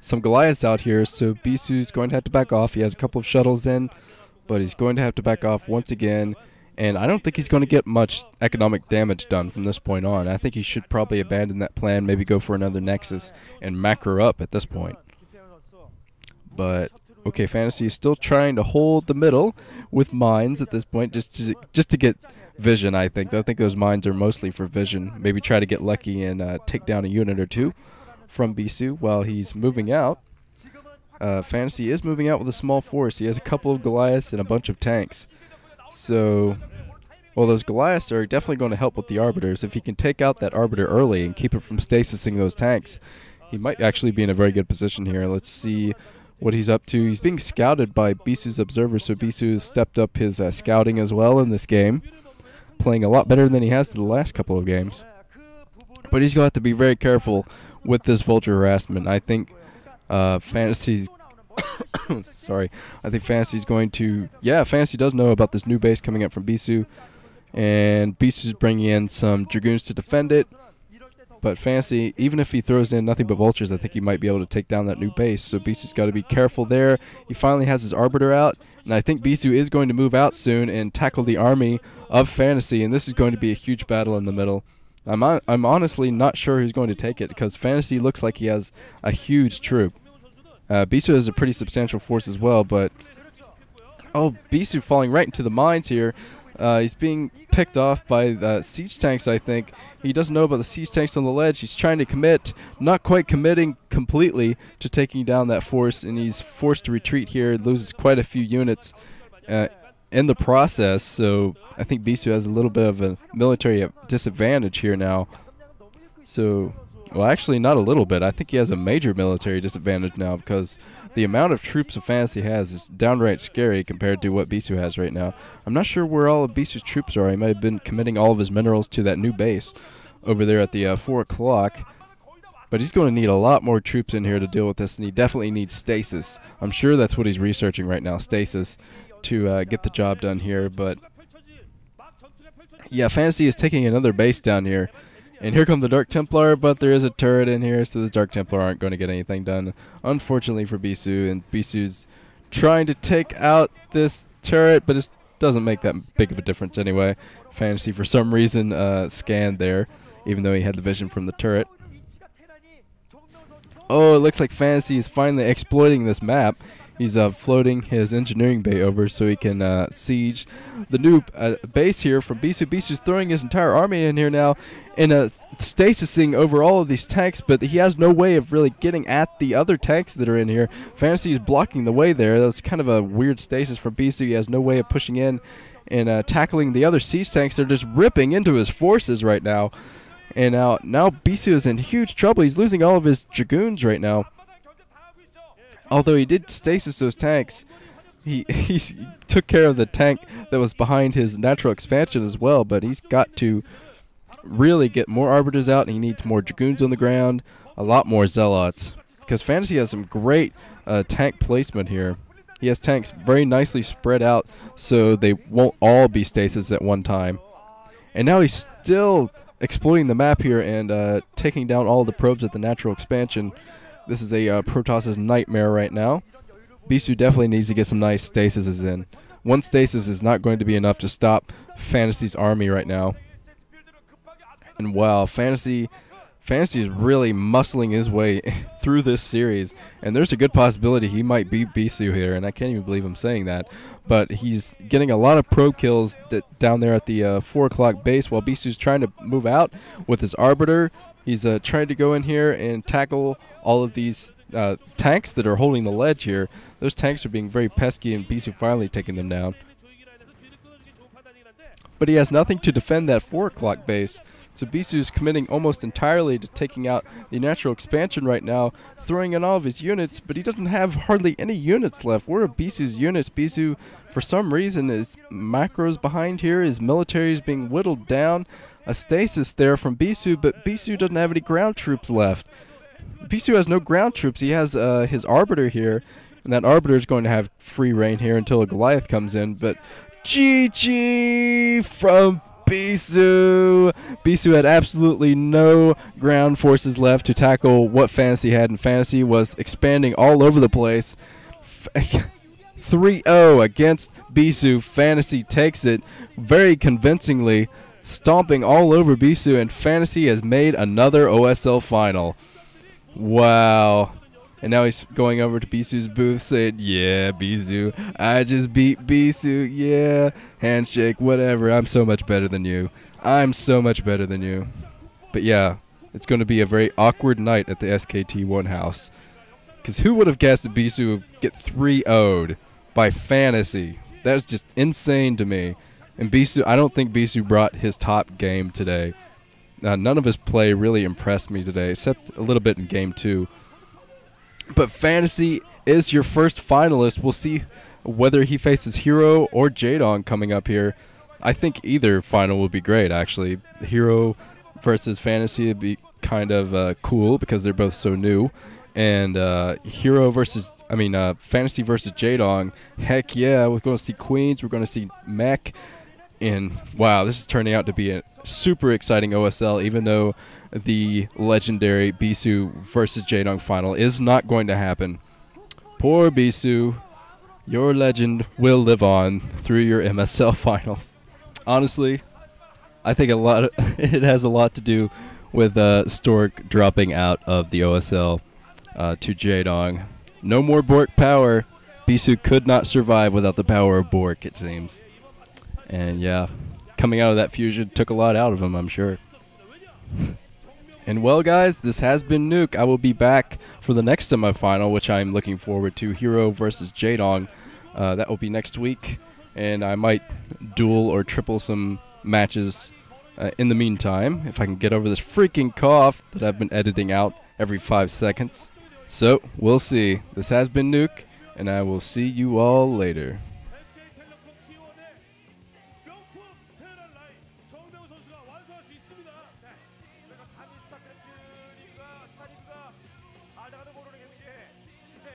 some Goliaths out here, so Bisu's going to have to back off. He has a couple of shuttles in, but he's going to have to back off once again. And I don't think he's going to get much economic damage done from this point on. I think he should probably abandon that plan, maybe go for another Nexus and macro up at this point. But okay, Fantasy is still trying to hold the middle with mines at this point, just to get vision. I think those mines are mostly for vision. Maybe try to get lucky and take down a unit or two from Bisu while he's moving out. Fantasy is moving out with a small force. He has a couple of Goliaths and a bunch of tanks. So, well, those Goliaths are definitely going to help with the Arbiters. If he can take out that Arbiter early and keep it from stasising those tanks, he might actually be in a very good position here. Let's see what he's up to. He's being scouted by Bisu's observers, so Bisu has stepped up his scouting as well in this game, playing a lot better than he has in the last couple of games. But he's going to have to be very careful with this Vulture harassment. I think Fantasy's sorry. I think Fantasy's going to... Yeah, Fantasy does know about this new base coming up from Bisu. And Bisu's bringing in some Dragoons to defend it. But Fantasy, even if he throws in nothing but Vultures, I think he might be able to take down that new base. So Bisu's got to be careful there. He finally has his Arbiter out. And I think Bisu is going to move out soon and tackle the army of Fantasy. And this is going to be a huge battle in the middle. I'm honestly not sure who's going to take it, because Fantasy looks like he has a huge troop. Bisu has a pretty substantial force as well, but... Oh, Bisu falling right into the mines here. He's being picked off by the siege tanks, I think. He doesn't know about the siege tanks on the ledge. He's trying to commit, not quite committing completely to taking down that force, and he's forced to retreat here. Loses quite a few units in the process, so I think Bisu has a little bit of a military disadvantage here now. So... Well, actually, not a little bit. I think he has a major military disadvantage now, because the amount of troops of Fantasy has is downright scary compared to what Bisu has right now. I'm not sure where all of Bisu's troops are. He might have been committing all of his minerals to that new base over there at the 4 o'clock. But he's going to need a lot more troops in here to deal with this, and he definitely needs stasis. I'm sure that's what he's researching right now, stasis, to get the job done here. But yeah, Fantasy is taking another base down here. And here come the Dark Templar, but there is a turret in here, so the Dark Templar aren't going to get anything done, unfortunately for Bisu. And Bisu's trying to take out this turret, but it doesn't make that big of a difference anyway. Fantasy, for some reason, scanned there, even though he had the vision from the turret. Oh, it looks like Fantasy is finally exploiting this map. He's floating his engineering bay over so he can siege the new base here from Bisu. Bisu's throwing his entire army in here now and stasising over all of these tanks, but he has no way of really getting at the other tanks that are in here. Fantasy is blocking the way there. That's kind of a weird stasis for Bisu. He has no way of pushing in and tackling the other siege tanks. They're just ripping into his forces right now. And now Bisu is in huge trouble. He's losing all of his Dragoons right now. Although he did stasis those tanks, he took care of the tank that was behind his natural expansion as well, but he's got to really get more Arbiters out, and he needs more Dragoons on the ground, a lot more Zealots, because Fantasy has some great tank placement here. He has tanks very nicely spread out so they won't all be stasis at one time. And now he's still exploiting the map here and taking down all the probes at the natural expansion. This is a Protoss's nightmare right now. Bisu definitely needs to get some nice stasises in. One stasis is not going to be enough to stop Fantasy's army right now. And wow, Fantasy is really muscling his way through this series. And there's a good possibility he might beat Bisu here, and I can't even believe I'm saying that. But he's getting a lot of probe kills down there at the 4 o'clock base while Bisu's trying to move out with his Arbiter. He's trying to go in here and tackle all of these tanks that are holding the ledge here. Those tanks are being very pesky, and Bisu finally taking them down. But he has nothing to defend that 4 o'clock base. So Bisu is committing almost entirely to taking out the natural expansion right now, throwing in all of his units, but he doesn't have hardly any units left. Where are Bisu's units? Bisu, for some reason, his macros behind here, his military is being whittled down. A stasis there from Bisu, but Bisu doesn't have any ground troops left. Bisu has no ground troops. He has his Arbiter here, and that Arbiter is going to have free reign here until a Goliath comes in. But GG from Bisu! Bisu had absolutely no ground forces left to tackle what Fantasy had, and Fantasy was expanding all over the place. 3-0 against Bisu. Fantasy takes it very convincingly, stomping all over Bisu, and Fantasy has made another OSL final. Wow. And now he's going over to Bisu's booth saying, yeah, Bisu, I just beat Bisu, yeah, handshake, whatever, I'm so much better than you. I'm so much better than you. But yeah, it's going to be a very awkward night at the SKT1 house. Because who would have guessed that Bisu would get 3-0'd by Fantasy? That's just insane to me. And Bisu, I don't think Bisu brought his top game today. None of his play really impressed me today, except a little bit in Game 2. But Fantasy is your first finalist. We'll see whether he faces Hero or Jaedong coming up here. I think either final would be great, actually. Hero versus Fantasy would be kind of cool because they're both so new. And Fantasy versus Jaedong, heck yeah, we're going to see Queens, we're going to see Mech. And wow, this is turning out to be a super exciting OSL, even though the legendary Bisu versus Jaedong final is not going to happen. Poor Bisu, your legend will live on through your MSL finals. Honestly, I think it has a lot to do with Stork dropping out of the OSL to Jaedong. No more Bork power. Bisu could not survive without the power of Bork, it seems. And yeah, coming out of that fusion took a lot out of him, I'm sure. And well, guys, this has been Nuke. I will be back for the next semifinal, which I'm looking forward to, Hero versus Jaedong. That will be next week, and I might duel or triple some matches in the meantime, if I can get over this freaking cough that I've been editing out every 5 seconds. So, we'll see. This has been Nuke, and I will see you all later.